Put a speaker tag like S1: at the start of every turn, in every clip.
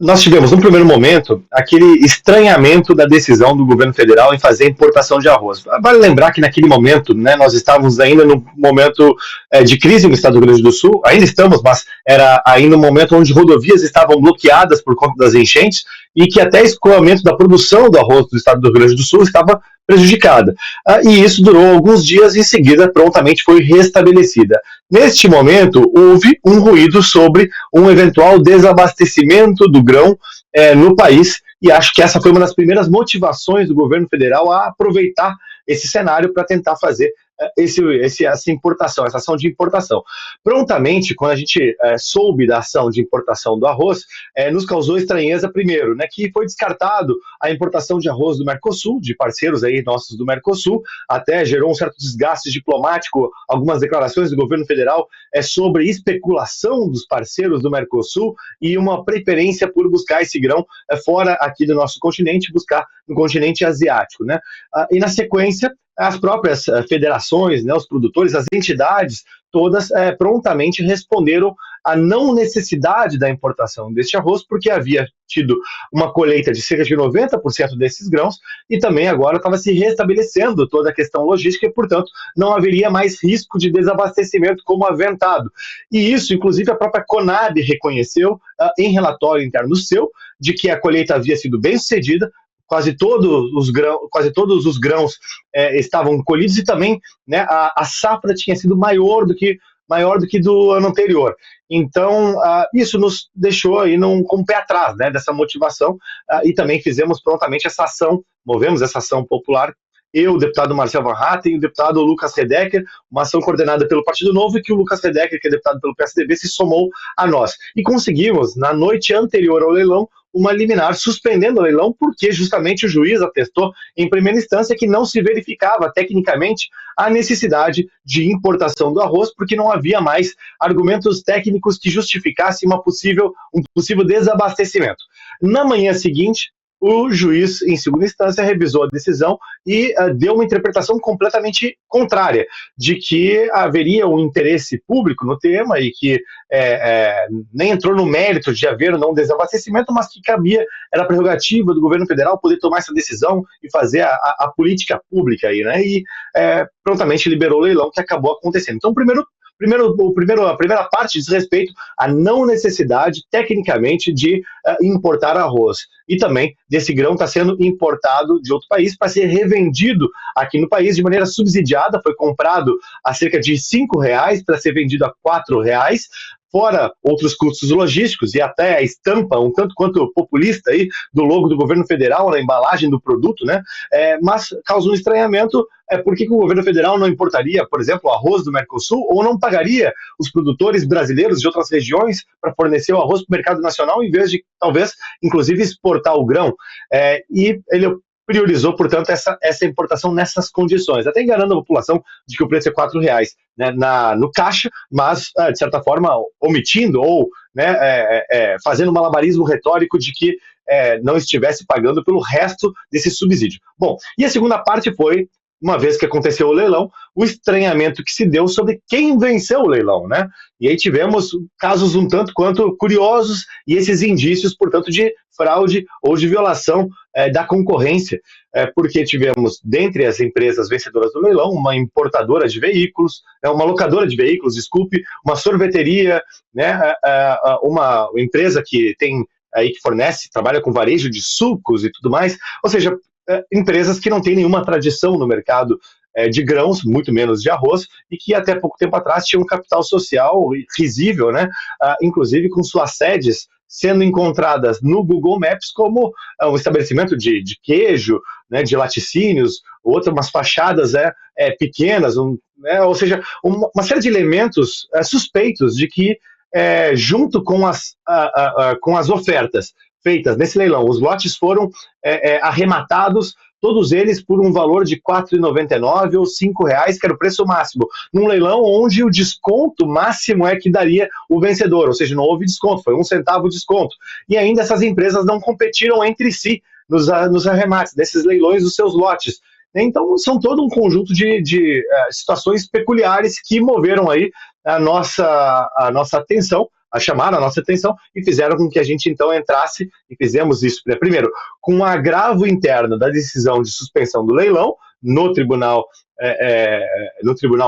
S1: Nós tivemos, num primeiro momento, aquele estranhamento da decisão do governo federal em fazer importação de arroz. Vale lembrar que naquele momento, né, nós estávamos ainda num momento de crise no estado do Rio Grande do Sul, ainda estamos, mas era ainda um momento onde rodovias estavam bloqueadas por conta das enchentes e que até escoamento da produção do arroz do estado do Rio Grande do Sul estava prejudicada. E isso durou alguns dias e em seguida prontamente foi restabelecida. Neste momento, houve um ruído sobre um eventual desabastecimento do grão no país, e acho que essa foi uma das primeiras motivações do governo federal a aproveitar esse cenário para tentar fazer essa importação, essa ação de importação. Prontamente, quando a gente soube da ação de importação do arroz, nos causou estranheza primeiro, né, que foi descartado a importação de arroz do Mercosul, de parceiros aí nossos do Mercosul, até gerou um certo desgaste diplomático, algumas declarações do governo federal sobre especulação dos parceiros do Mercosul e uma preferência por buscar esse grão fora aqui do nosso continente, buscar no continente asiático, né? E na sequência, as próprias federações, né, os produtores, as entidades, todas prontamente responderam à não necessidade da importação deste arroz, porque havia tido uma colheita de cerca de 90% desses grãos e também agora estava se restabelecendo toda a questão logística e, portanto, não haveria mais risco de desabastecimento como aventado. E isso, inclusive, a própria Conab reconheceu em relatório interno seu, de que a colheita havia sido bem sucedida, quase todos os grãos estavam colhidos e também, né, a safra tinha sido maior do que do ano anterior. Então, isso nos deixou aí com o pé atrás, né, dessa motivação, e também fizemos prontamente essa ação, movemos essa ação popular, eu, o deputado Marcel Van Hatten, o deputado Lucas Redecker, uma ação coordenada pelo Partido Novo, e que o Lucas Redecker, que é deputado pelo PSDB, se somou a nós. E conseguimos, na noite anterior ao leilão, uma liminar suspendendo o leilão, porque justamente o juiz atestou em primeira instância que não se verificava tecnicamente a necessidade de importação do arroz, porque não havia mais argumentos técnicos que justificassem um possível desabastecimento. Na manhã seguinte, o juiz, em segunda instância, revisou a decisão e deu uma interpretação completamente contrária, de que haveria um interesse público no tema e que nem entrou no mérito de haver ou não desabastecimento, mas que era prerrogativa do governo federal poder tomar essa decisão e fazer a política pública aí, né? E prontamente liberou o leilão, que acabou acontecendo. Então, a primeira parte diz respeito à não necessidade, tecnicamente, de importar arroz. E também desse grão está sendo importado de outro país para ser revendido aqui no país de maneira subsidiada. Foi comprado a cerca de R$ 5 para ser vendido a R$ 4, fora outros custos logísticos e até a estampa, um tanto quanto populista aí, do logo do governo federal na embalagem do produto, né? Mas causa um estranhamento. Por que o governo federal não importaria, por exemplo, o arroz do Mercosul, ou não pagaria os produtores brasileiros de outras regiões para fornecer o arroz para o mercado nacional, em vez de, talvez, inclusive, exportar o grão? E ele priorizou, portanto, essa importação nessas condições, até enganando a população de que o preço é R$ 4, né, no caixa, mas, de certa forma, omitindo ou, né, fazendo um malabarismo retórico de que não estivesse pagando pelo resto desse subsídio. Bom, e a segunda parte foi, uma vez que aconteceu o leilão, o estranhamento que se deu sobre quem venceu o leilão, né? E aí tivemos casos um tanto quanto curiosos e esses indícios, portanto, de fraude ou de violação da concorrência, porque tivemos, dentre as empresas vencedoras do leilão, uma importadora de veículos, uma locadora de veículos, desculpe, uma sorveteria, né, uma empresa que tem aí que fornece, trabalha com varejo de sucos e tudo mais, ou seja, empresas que não têm nenhuma tradição no mercado de grãos, muito menos de arroz, e que até pouco tempo atrás tinham um capital social risível, né? Inclusive com suas sedes sendo encontradas no Google Maps como um estabelecimento de queijo, né, de laticínios, umas fachadas pequenas, ou seja, uma série de elementos suspeitos de que, junto com as ofertas feitas nesse leilão, os lotes foram arrematados, todos eles por um valor de R$ 4,99 ou R$ 5, que era o preço máximo, num leilão onde o desconto máximo que daria o vencedor, ou seja, não houve desconto, foi 1 centavo de desconto. E ainda essas empresas não competiram entre si nos arremates desses leilões dos seus lotes. Então, são todo um conjunto de situações peculiares que moveram aí a nossa atenção, chamaram a nossa atenção e fizeram com que a gente então entrasse e fizemos isso, né? Primeiro, com um agravo interno da decisão de suspensão do leilão no Tribunal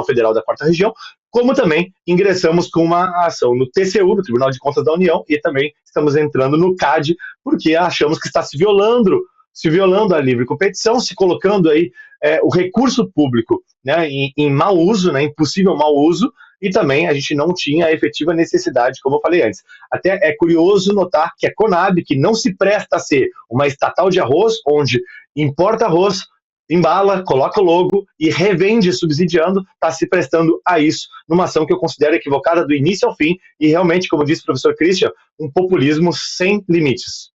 S1: Federal da Quarta Região, como também ingressamos com uma ação no TCU, no Tribunal de Contas da União, e também estamos entrando no CAD, porque achamos que está se violando a livre competição, se colocando aí o recurso público, né, em mau uso, né, em possível mau uso, e também a gente não tinha a efetiva necessidade, como eu falei antes. Até é curioso notar que a Conab, que não se presta a ser uma estatal de arroz, onde importa arroz, embala, coloca o logo e revende subsidiando, está se prestando a isso, numa ação que eu considero equivocada do início ao fim, e realmente, como disse o professor Christian, um populismo sem limites.